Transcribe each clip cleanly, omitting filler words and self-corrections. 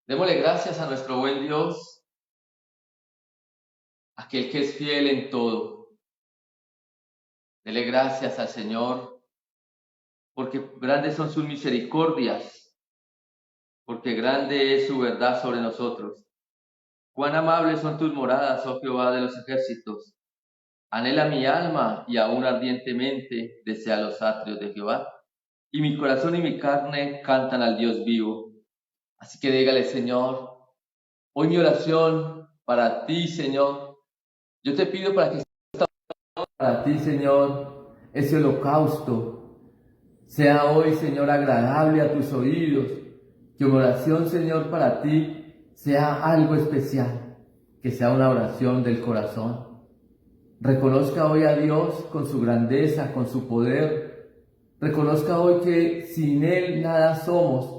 Démosle gracias a nuestro buen Dios, aquel que es fiel en todo. Dele gracias al Señor, porque grandes son sus misericordias, porque grande es su verdad sobre nosotros. Cuán amables son tus moradas, oh Jehová de los ejércitos. Anhela mi alma y aún ardientemente desea los atrios de Jehová. Y mi corazón y mi carne cantan al Dios vivo. Así que dígale, Señor, hoy mi oración para ti, Señor. Yo te pido para ti, Señor, ese holocausto sea hoy, Señor, agradable a tus oídos. Que mi oración, Señor, para ti sea algo especial, que sea una oración del corazón. Reconozca hoy a Dios con su grandeza, con su poder. Reconozca hoy que sin Él nada somos.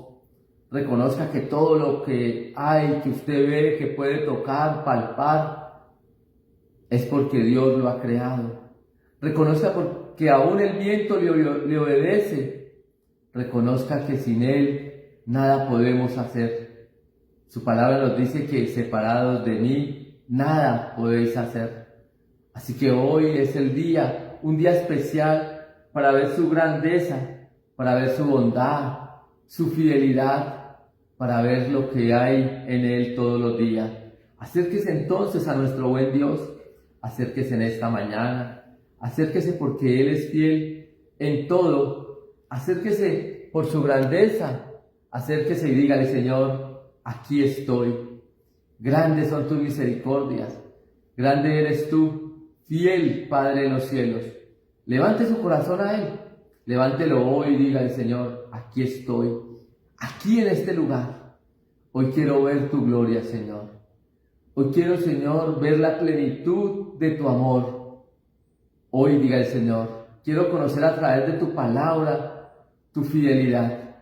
Reconozca que todo lo que hay, que usted ve, que puede tocar, palpar, es porque Dios lo ha creado. Reconozca que aún el viento le obedece. Reconozca que sin Él nada podemos hacer. Su palabra nos dice que separados de mí, nada podéis hacer. Así que hoy es el día, un día especial para ver su grandeza, para ver su bondad, su fidelidad, para ver lo que hay en Él todos los días. Acérquese entonces a nuestro buen Dios, acérquese en esta mañana, acérquese porque Él es fiel en todo, acérquese por su grandeza, acérquese y dígale, Señor, aquí estoy. Grandes son tus misericordias, grande eres tú, fiel Padre de los cielos. Levante su corazón a Él, levántelo hoy y dígale, Señor, aquí estoy, aquí en este lugar. Hoy quiero ver tu gloria, Señor. Hoy quiero, Señor, ver la plenitud de tu amor. Hoy diga el Señor, quiero conocer a través de tu palabra tu fidelidad.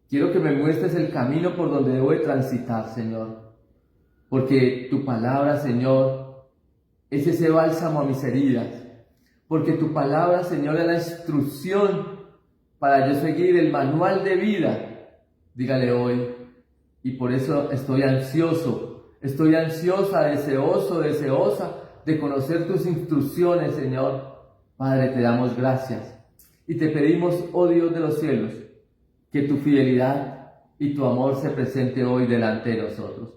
Quiero que me muestres el camino por donde debo de transitar, Señor. Porque tu palabra, Señor, es ese bálsamo a mis heridas. Porque tu palabra, Señor, es la instrucción para yo seguir el manual de vida. Dígale hoy. Y por eso estoy ansioso, estoy ansiosa, deseoso, deseosa de conocer tus instrucciones, Señor. Padre, te damos gracias. Y te pedimos, oh Dios de los cielos, que tu fidelidad y tu amor se presente hoy delante de nosotros.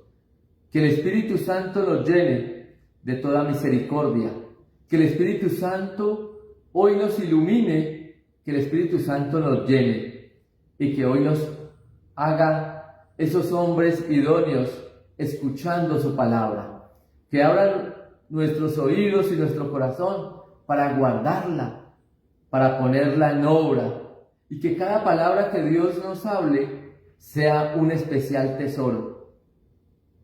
Que el Espíritu Santo nos llene de toda misericordia. Que el Espíritu Santo hoy nos ilumine. Que el Espíritu Santo nos llene. Y que hoy nos haga esos hombres idóneos escuchando su palabra. Que abran nuestros oídos y nuestro corazón para guardarla, para ponerla en obra. Y que cada palabra que Dios nos hable sea un especial tesoro.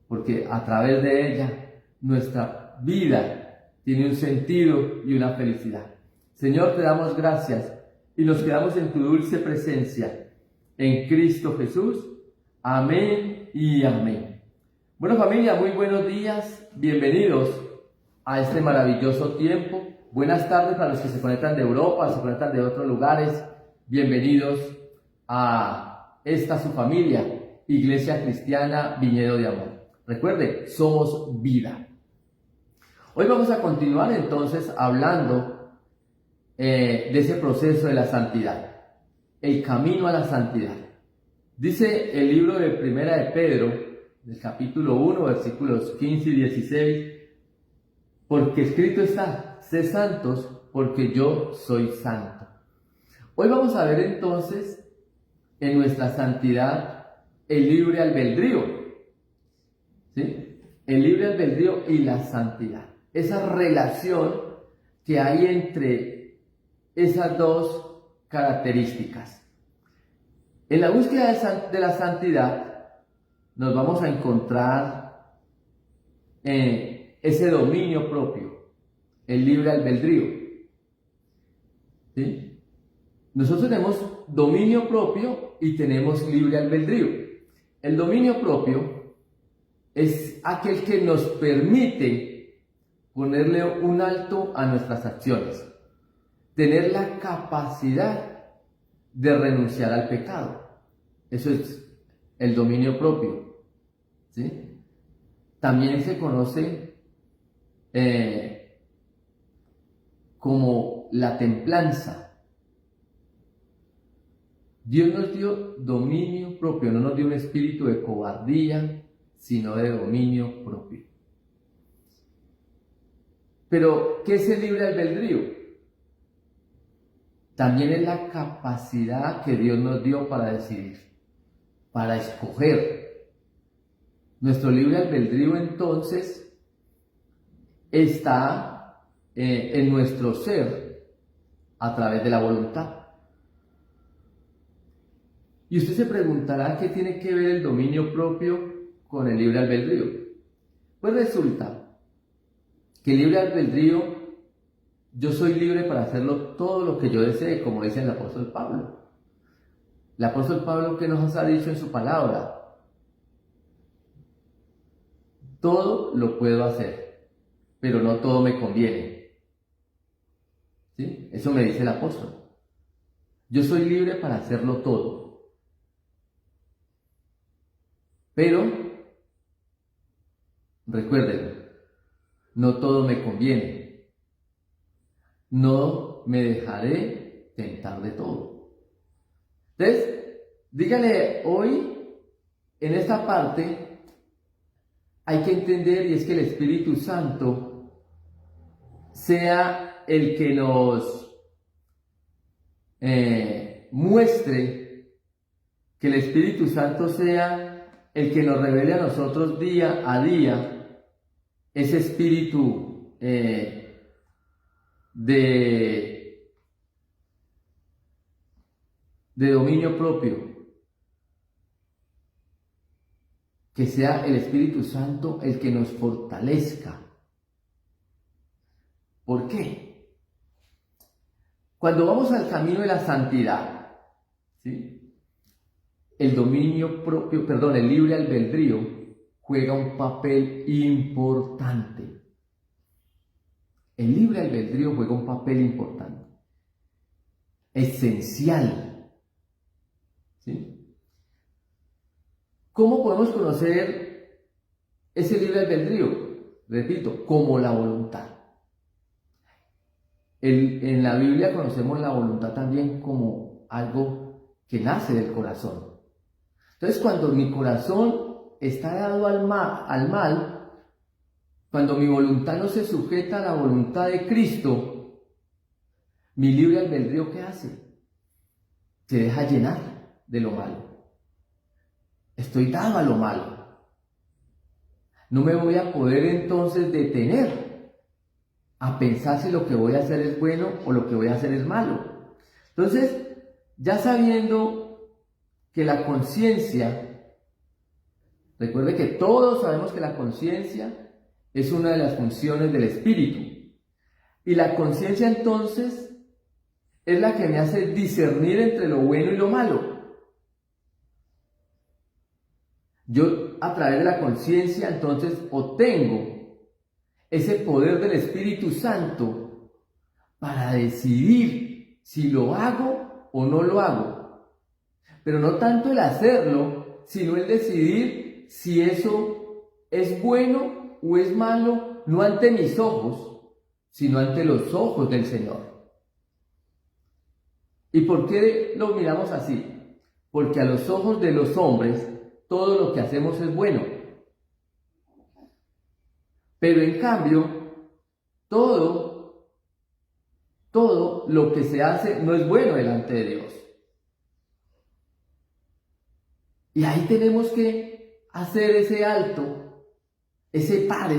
Porque a través de ella nuestra vida tiene un sentido y una felicidad. Señor, te damos gracias y nos quedamos en tu dulce presencia. En Cristo Jesús. Amén y amén. Bueno, familia, muy buenos días. Bienvenidos a este maravilloso tiempo. Buenas tardes para los que se conectan de Europa, se conectan de otros lugares. Bienvenidos a esta su familia, Iglesia Cristiana Viñedo de Amor. Recuerde, somos vida. Hoy vamos a continuar entonces hablando de ese proceso de la santidad, el camino a la santidad. Dice el libro de Primera de Pedro, del capítulo 1, versículos 15 y 16, porque escrito está, sé santos porque yo soy santo. Hoy vamos a ver entonces en nuestra santidad el libre albedrío. ¿Sí? El libre albedrío y la santidad. Esa relación que hay entre esas dos características. En la búsqueda de la santidad nos vamos a encontrar ese dominio propio, el libre albedrío. ¿Sí? Nosotros tenemos dominio propio y tenemos libre albedrío. El dominio propio es aquel que nos permite ponerle un alto a nuestras acciones, tener la capacidad de renunciar al pecado. Eso es el dominio propio. ¿sí? También se conoce como la templanza. Dios nos dio dominio propio, no nos dio un espíritu de cobardía, sino de dominio propio. Pero, ¿qué es el libre albedrío? También es la capacidad que Dios nos dio para decidir, para escoger. Nuestro libre albedrío entonces está en nuestro ser a través de la voluntad. Y usted se preguntará qué tiene que ver el dominio propio con el libre albedrío. Pues resulta que el libre albedrío, yo soy libre para hacerlo todo lo que yo desee, como dice el apóstol Pablo. El apóstol Pablo, ¿qué nos ha dicho en su palabra? Todo lo puedo hacer, pero no todo me conviene. ¿Sí? Eso me dice el apóstol. Yo soy libre para hacerlo todo. Pero, recuérdenlo, no todo me conviene. No me dejaré tentar de todo. Entonces, dígale hoy, en esta parte, hay que entender, y es que el Espíritu Santo sea el que nos muestre, que el Espíritu Santo sea el que nos revele a nosotros día a día ese espíritu de dominio propio, que sea el Espíritu Santo el que nos fortalezca. ¿Por qué? Cuando vamos al camino de la santidad, ¿sí?, el dominio propio, el libre albedrío juega un papel importante. El libre albedrío juega un papel importante, esencial. ¿Sí? ¿Cómo podemos conocer ese libre albedrío? Repito, como la voluntad. En la Biblia conocemos la voluntad también como algo que nace del corazón. Entonces, cuando mi corazón está dado al mal, cuando mi voluntad no se sujeta a la voluntad de Cristo, mi libre albedrío, ¿qué hace? Se deja llenar de lo malo. Estoy dado a lo malo. No me voy a poder entonces detener a pensar si lo que voy a hacer es bueno o lo que voy a hacer es malo. Entonces, ya sabiendo que la conciencia, recuerde que todos sabemos que la conciencia es una de las funciones del espíritu. Y la conciencia entonces es la que me hace discernir entre lo bueno y lo malo. Yo a través de la conciencia entonces obtengo ese poder del Espíritu Santo para decidir si lo hago o no lo hago. Pero no tanto el hacerlo, sino el decidir si eso es bueno o es malo, no ante mis ojos, sino ante los ojos del Señor. ¿Y por qué lo miramos así? Porque a los ojos de los hombres todo lo que hacemos es bueno. Pero en cambio, todo lo que se hace no es bueno delante de Dios. Y ahí tenemos que hacer ese alto, ese pare,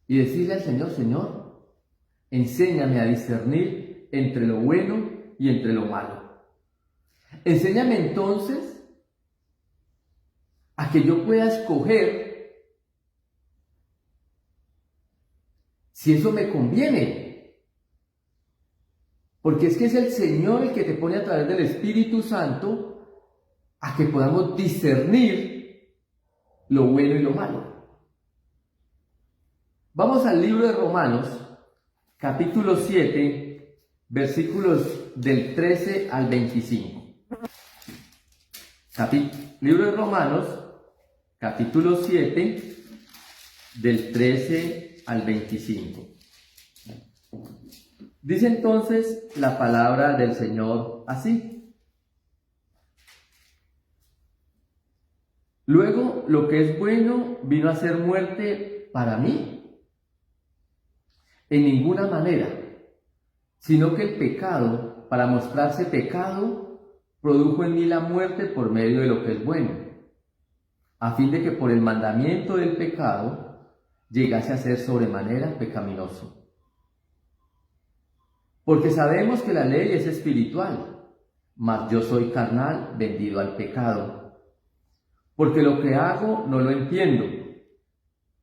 y decirle al Señor: Señor, enséñame a discernir entre lo bueno y entre lo malo. Enséñame entonces a que yo pueda escoger si eso me conviene. Porque es que es el Señor el que te pone a través del Espíritu Santo a que podamos discernir lo bueno y lo malo. Vamos al libro de Romanos, capítulo 7, versículos del 13 al 25. Libro de Romanos, capítulo 7, del 13 al 25. Dice entonces la palabra del Señor así: luego lo que es bueno vino a ser muerte para mí. En ninguna manera, sino que el pecado, para mostrarse pecado, produjo en mí la muerte por medio de lo que es bueno, a fin de que por el mandamiento del pecado llegase a ser sobremanera pecaminoso. Porque sabemos que la ley es espiritual, mas yo soy carnal, vendido al pecado. Porque lo que hago no lo entiendo,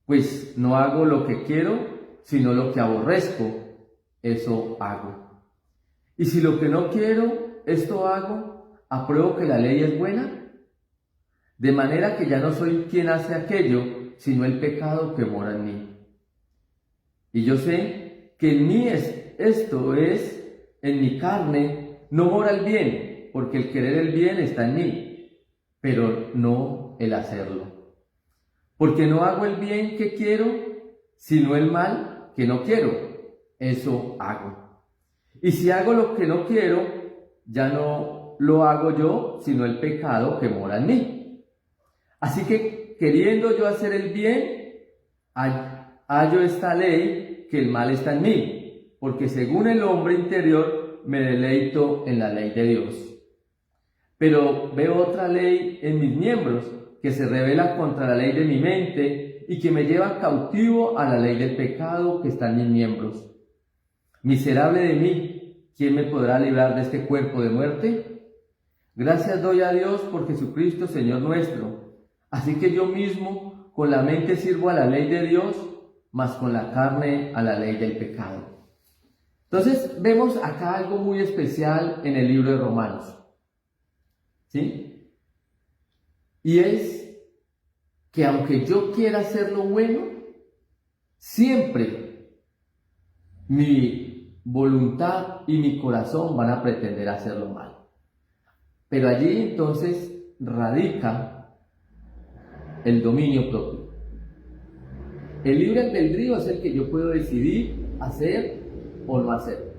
pues no hago lo que quiero, sino lo que aborrezco, eso hago. Y si lo que no quiero, esto hago, apruebo que la ley es buena, de manera que ya no soy quien hace aquello, sino el pecado que mora en mí. Y yo sé que en mí esto es, en mi carne, no mora el bien, porque el querer el bien está en mí, pero no el hacerlo. Porque no hago el bien que quiero, sino el mal que no quiero, eso hago. Y si hago lo que no quiero, ya no lo hago yo, sino el pecado que mora en mí. Así que, queriendo yo hacer el bien, hallo esta ley, que el mal está en mí, porque según el hombre interior me deleito en la ley de Dios. Pero veo otra ley en mis miembros, que se revela contra la ley de mi mente y que me lleva cautivo a la ley del pecado que está en mis miembros. Miserable de mí, ¿quién me podrá librar de este cuerpo de muerte? Gracias doy a Dios por Jesucristo, Señor nuestro. Así que yo mismo con la mente sirvo a la ley de Dios, mas con la carne a la ley del pecado. Entonces vemos acá algo muy especial en el libro de Romanos, ¿sí? Y es que aunque yo quiera hacer lo bueno, siempre mi voluntad y mi corazón van a pretender hacer lo malo. Pero allí entonces radica el dominio propio. El libre albedrío es el que yo puedo decidir hacer o no hacer.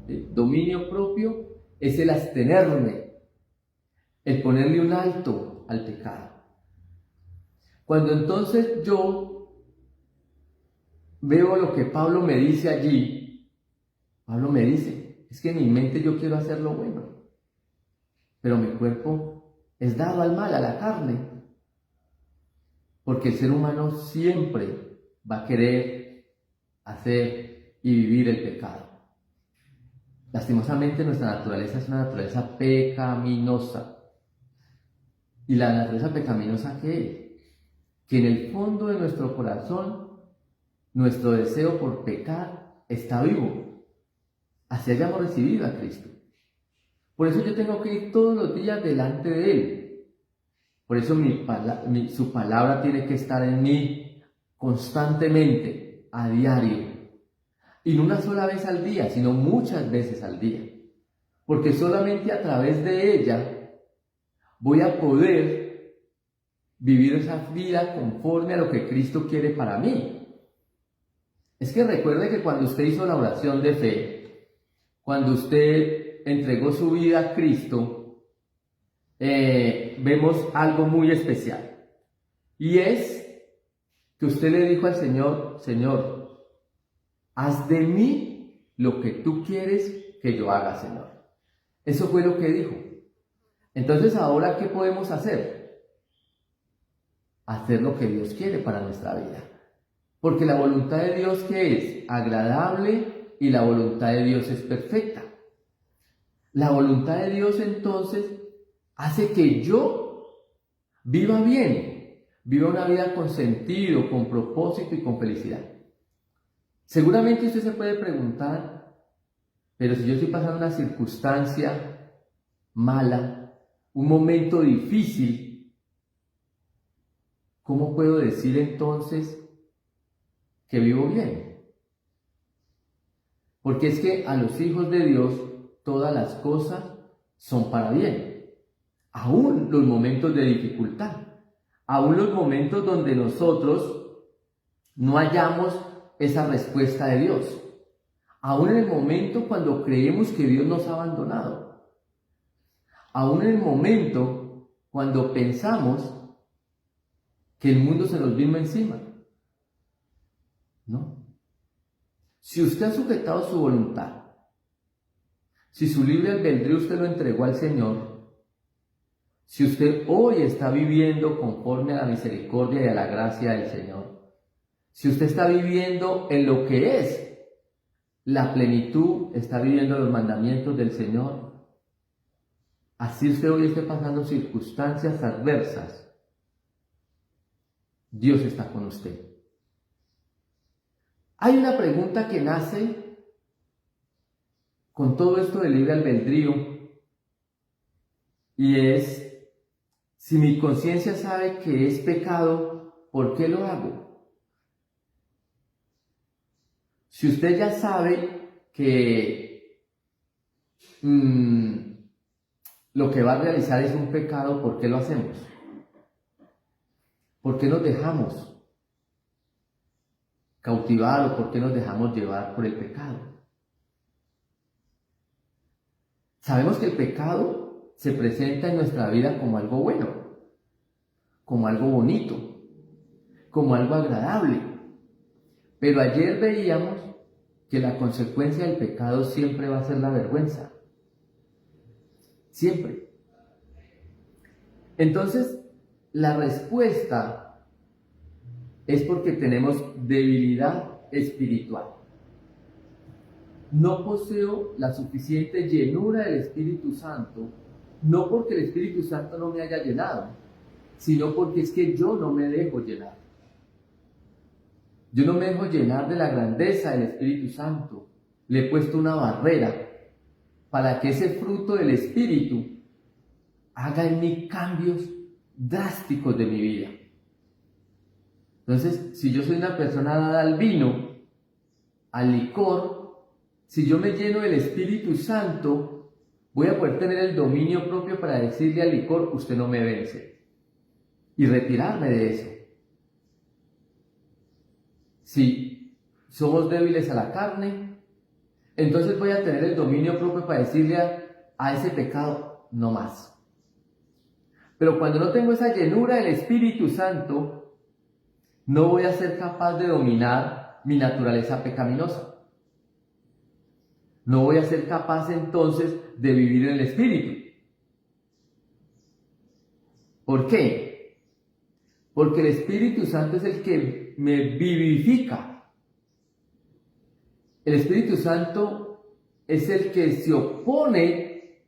El dominio propio es el abstenerme, el ponerle un alto al pecado. Cuando entonces yo veo lo que Pablo me dice allí, Pablo me dice, es que en mi mente yo quiero hacer lo bueno, pero mi cuerpo es dado al mal, a la carne, porque el ser humano siempre va a querer hacer y vivir el pecado. Lastimosamente nuestra naturaleza es una naturaleza pecaminosa. ¿Y la naturaleza pecaminosa qué es? Que en el fondo de nuestro corazón, nuestro deseo por pecar está vivo, así hayamos recibido a Cristo. Por eso yo tengo que ir todos los días delante de Él. Por eso su palabra tiene que estar en mí constantemente, a diario. Y no una sola vez al día, sino muchas veces al día. Porque solamente a través de ella voy a poder vivir esa vida conforme a lo que Cristo quiere para mí. Es que recuerde que cuando usted hizo la oración de fe, cuando usted entregó su vida a Cristo, vemos algo muy especial. Y es que usted le dijo al Señor, Señor, haz de mí lo que tú quieres que yo haga, Señor. Eso fue lo que dijo. Entonces, ¿ahora qué podemos hacer? Hacer lo que Dios quiere para nuestra vida. Porque la voluntad de Dios, ¿qué es? Agradable, y la voluntad de Dios es perfecta. La voluntad de Dios, entonces, hace que yo viva bien, viva una vida con sentido, con propósito y con felicidad. Seguramente usted se puede preguntar, pero si yo estoy pasando una circunstancia mala, un momento difícil, ¿cómo puedo decir entonces que vivo bien? Porque es que a los hijos de Dios todas las cosas son para bien, aún los momentos de dificultad, Aún los momentos donde nosotros no hallamos esa respuesta de Dios. Aún en el momento cuando creemos que Dios nos ha abandonado. Aún en el momento cuando pensamos que el mundo se nos vino encima. ¿No? Si usted ha sujetado su voluntad, si su libre albedrío usted lo entregó al Señor, si usted hoy está viviendo conforme a la misericordia y a la gracia del Señor, si usted está viviendo en lo que es la plenitud, está viviendo los mandamientos del Señor, así usted hoy esté pasando circunstancias adversas, Dios está con usted. Hay una pregunta que nace con todo esto del libre albedrío, y es, si mi conciencia sabe que es pecado, ¿por qué lo hago? Si usted ya sabe que lo que va a realizar es un pecado, ¿por qué lo hacemos? ¿Por qué nos dejamos cautivar o por qué nos dejamos llevar por el pecado? Sabemos que el pecado se presenta en nuestra vida como algo bueno, como algo bonito, como algo agradable. Pero ayer veíamos que la consecuencia del pecado siempre va a ser la vergüenza. Siempre. Entonces, la respuesta es porque tenemos debilidad espiritual. No poseo la suficiente llenura del Espíritu Santo, no porque el Espíritu Santo no me haya llenado, sino porque es que yo no me dejo llenar. Yo no me dejo llenar de la grandeza del Espíritu Santo. Le he puesto una barrera para que ese fruto del Espíritu haga en mí cambios drásticos de mi vida. Entonces, si yo soy una persona dada al vino, al licor, si yo me lleno del Espíritu Santo, voy a poder tener el dominio propio para decirle al licor, usted no me vence, y retirarme de eso. Si somos débiles a la carne, entonces voy a tener el dominio propio para decirle a ese pecado, no más. Pero cuando no tengo esa llenura del Espíritu Santo, no voy a ser capaz de dominar mi naturaleza pecaminosa. No voy a ser capaz entonces de vivir en el Espíritu. ¿Por qué? Porque el Espíritu Santo es el que me vivifica. El Espíritu Santo es el que se opone.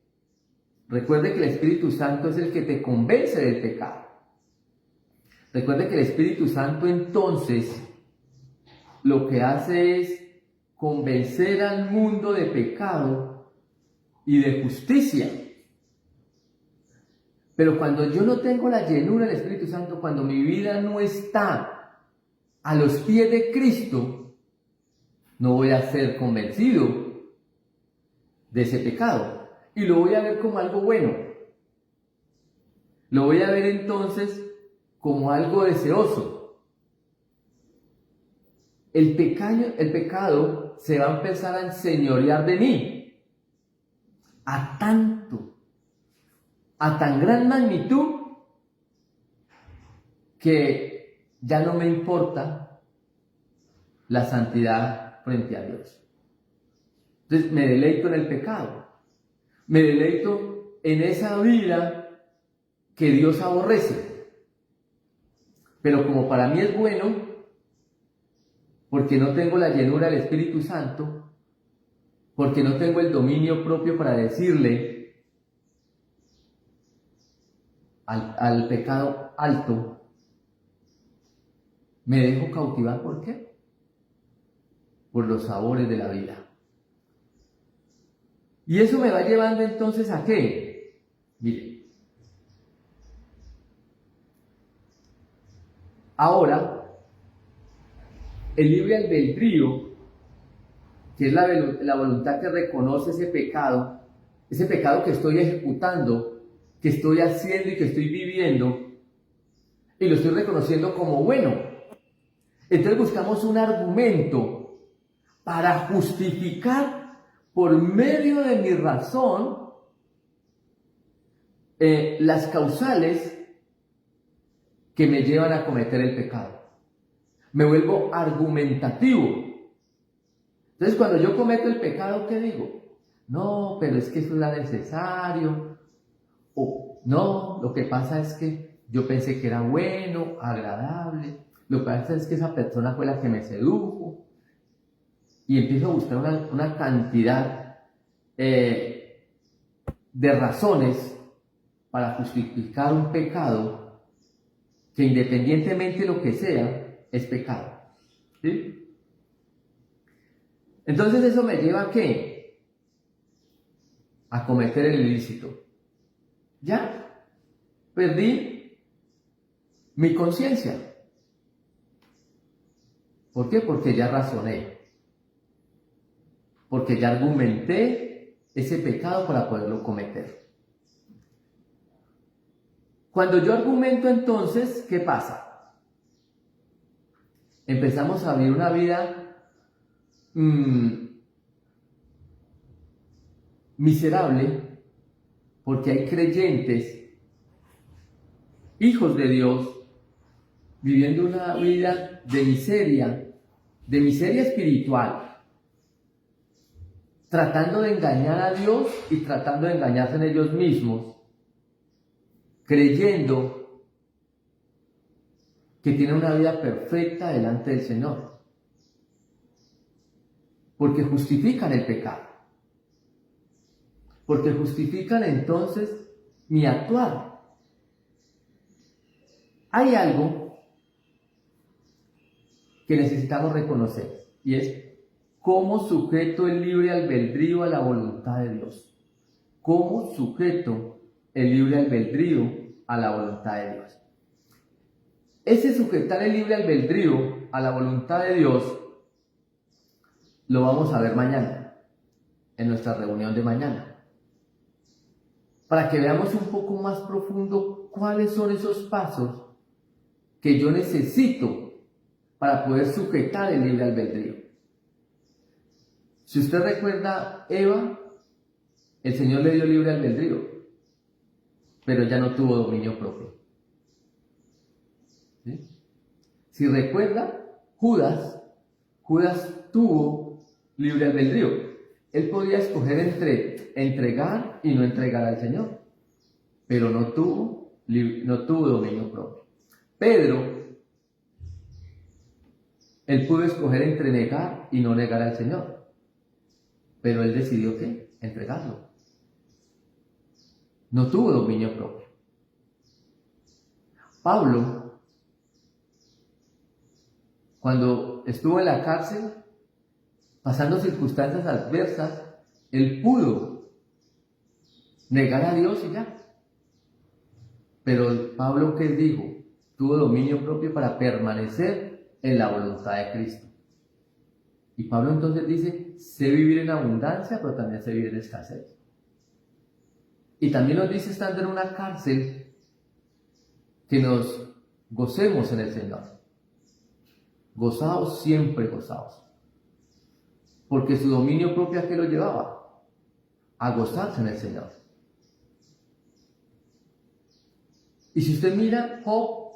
Recuerde que el Espíritu Santo es el que te convence del pecado. Recuerde que el Espíritu Santo entonces lo que hace es convencer al mundo de pecado y de justicia. Pero cuando yo no tengo la llenura del Espíritu Santo, cuando mi vida no está a los pies de Cristo, no voy a ser convencido de ese pecado y lo voy a ver como algo bueno. Lo voy a ver entonces como algo deseoso. El pecado se va a empezar a enseñorear de mí a tan gran magnitud que ya no me importa la santidad frente a Dios. Entonces me deleito en el pecado, me deleito en esa vida que Dios aborrece. Pero como para mí es bueno, porque no tengo la llenura del Espíritu Santo, porque no tengo el dominio propio para decirle al pecado alto, me dejo cautivar. ¿Por qué? Por los sabores de la vida. Y eso me va llevando entonces ¿a qué? Mire, ahora el libre albedrío, que es la voluntad que reconoce ese pecado que estoy ejecutando, que estoy haciendo y que estoy viviendo, y lo estoy reconociendo como bueno. Entonces buscamos un argumento para justificar por medio de mi razón las causales que me llevan a cometer el pecado. Me vuelvo argumentativo. Entonces cuando yo cometo el pecado, ¿qué digo? No, pero es que eso era necesario. O no, lo que pasa es que yo pensé que era bueno, agradable. Lo que pasa es que esa persona fue la que me sedujo. Y empiezo a buscar una cantidad de razones para justificar un pecado que, independientemente de lo que sea, es pecado. ¿Sí? Entonces eso me lleva ¿a qué? A cometer el ilícito. Ya perdí mi conciencia. ¿Por qué? Porque ya razoné. Porque ya argumenté ese pecado para poderlo cometer. Cuando yo argumento, entonces, ¿qué pasa? Empezamos a vivir una vida miserable, porque hay creyentes, hijos de Dios, viviendo una vida de miseria espiritual, tratando de engañar a Dios y tratando de engañarse en ellos mismos, creyendo que tienen una vida perfecta delante del Señor, porque justifican el pecado, porque justifican entonces mi actuar. Hay algo que necesitamos reconocer, y es cómo sujeto el libre albedrío a la voluntad de Dios. Cómo sujeto el libre albedrío a la voluntad de Dios. Ese sujetar el libre albedrío a la voluntad de Dios lo vamos a ver mañana, en nuestra reunión de mañana, para que veamos un poco más profundo cuáles son esos pasos que yo necesito para poder sujetar el libre albedrío. Si usted recuerda, Eva, el Señor le dio libre albedrío, pero ya no tuvo dominio propio. ¿Sí? Si recuerda, Judas tuvo libre albedrío. Él podía escoger entre entregar y no entregar al Señor, pero no tuvo dominio propio. Pedro, él pudo escoger entre negar y no negar al Señor, pero él decidió ¿qué? Entregarlo. No tuvo dominio propio. Pablo, cuando estuvo en la cárcel, pasando circunstancias adversas, él pudo negar a Dios y ya. Pero Pablo, ¿qué dijo? Tuvo dominio propio para permanecer en la voluntad de Cristo. Y Pablo entonces dice, sé vivir en abundancia, pero también sé vivir en escasez. Y también nos dice, estando en una cárcel, que nos gocemos en el Señor. Gozaos, siempre gozaos. Porque su dominio propio, ¿a qué lo llevaba? A gozarse en el Señor. Y si usted mira, Job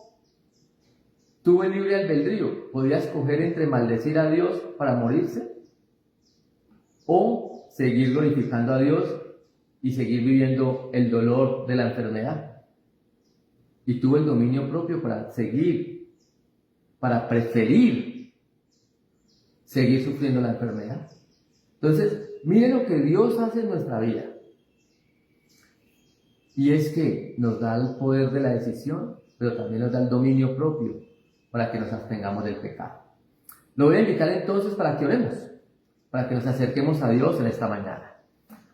tuvo el libre albedrío. Podía escoger entre maldecir a Dios para morirse o seguir glorificando a Dios y seguir viviendo el dolor de la enfermedad. Y tuvo el dominio propio para preferir seguir sufriendo la enfermedad. Entonces, miren lo que Dios hace en nuestra vida. Y es que nos da el poder de la decisión, pero también nos da el dominio propio para que nos abstengamos del pecado. Lo voy a invitar entonces para que oremos, para que nos acerquemos a Dios en esta mañana.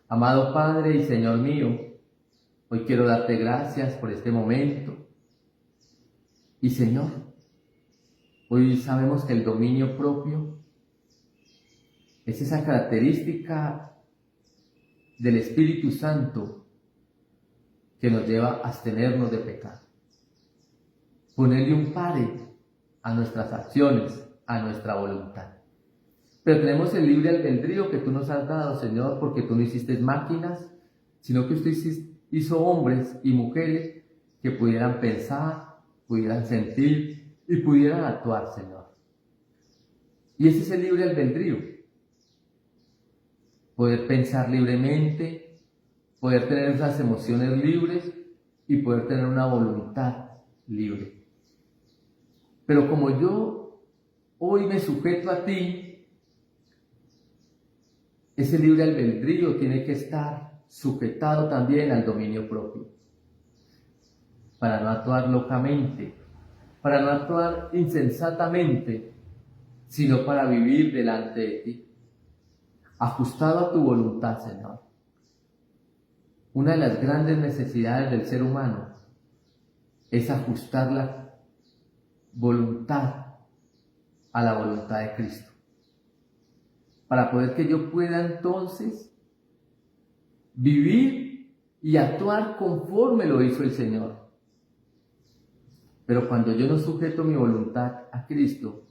Amado Padre y Señor mío, hoy quiero darte gracias por este momento. Y Señor, hoy sabemos que el dominio propio es esa característica del Espíritu Santo que nos lleva a abstenernos de pecado. ponerle un pare a nuestras acciones, a nuestra voluntad. Pero tenemos el libre albedrío que tú nos has dado, Señor, porque tú no hiciste máquinas, sino que usted hizo hombres y mujeres que pudieran pensar, pudieran sentir y pudieran actuar, Señor. Y ese es el libre albedrío. Poder pensar libremente, poder tener esas emociones libres y poder tener una voluntad libre. Pero como yo hoy me sujeto a ti, ese libre albedrío tiene que estar sujetado también al dominio propio, para no actuar locamente, para no actuar insensatamente, sino para vivir delante de ti, ajustado a tu voluntad, Señor. Una de las grandes necesidades del ser humano es ajustar la voluntad a la voluntad de Cristo, para poder que yo pueda entonces vivir y actuar conforme lo hizo el Señor. Pero cuando yo no sujeto mi voluntad a Cristo,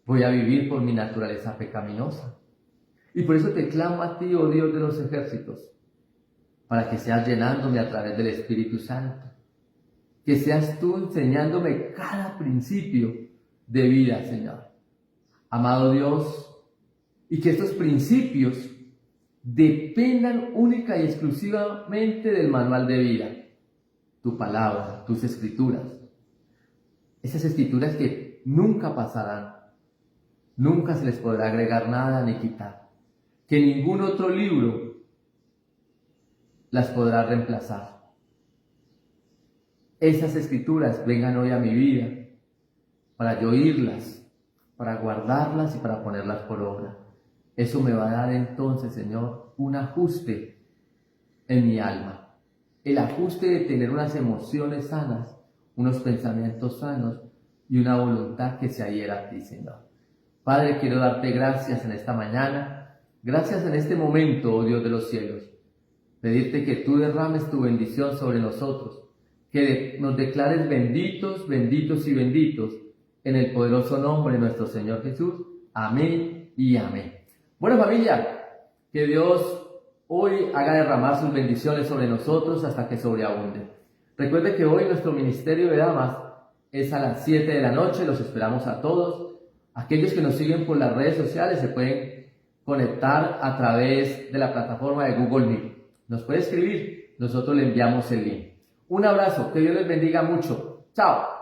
voy a vivir por mi naturaleza pecaminosa. Y por eso te clamo a ti, oh Dios de los ejércitos, para que seas llenándome a través del Espíritu Santo, que seas tú enseñándome cada principio de vida, Señor. Amado Dios, y que estos principios dependan única y exclusivamente del manual de vida, tu palabra, tus escrituras. Esas escrituras que nunca pasarán, nunca se les podrá agregar nada ni quitar, que ningún otro libro las podrá reemplazar. Esas escrituras vengan hoy a mi vida para yo oírlas, para guardarlas y para ponerlas por obra. Eso me va a dar entonces, Señor, un ajuste en mi alma. El ajuste de tener unas emociones sanas, unos pensamientos sanos y una voluntad que se adhiera a ti, Señor. Padre, quiero darte gracias en esta mañana, gracias en este momento, oh Dios de los cielos. Pedirte que tú derrames tu bendición sobre nosotros, que nos declares benditos, benditos y benditos en el poderoso nombre de nuestro Señor Jesús. Amén y amén. Bueno, familia, que Dios hoy haga derramar sus bendiciones sobre nosotros hasta que sobreabunde. Recuerde que hoy nuestro ministerio de damas es a las 7 de la noche, los esperamos a todos. Aquellos que nos siguen por las redes sociales se pueden conectar a través de la plataforma de Google Meet. Nos puede escribir, nosotros le enviamos el link. Un abrazo, que Dios les bendiga mucho. Chao.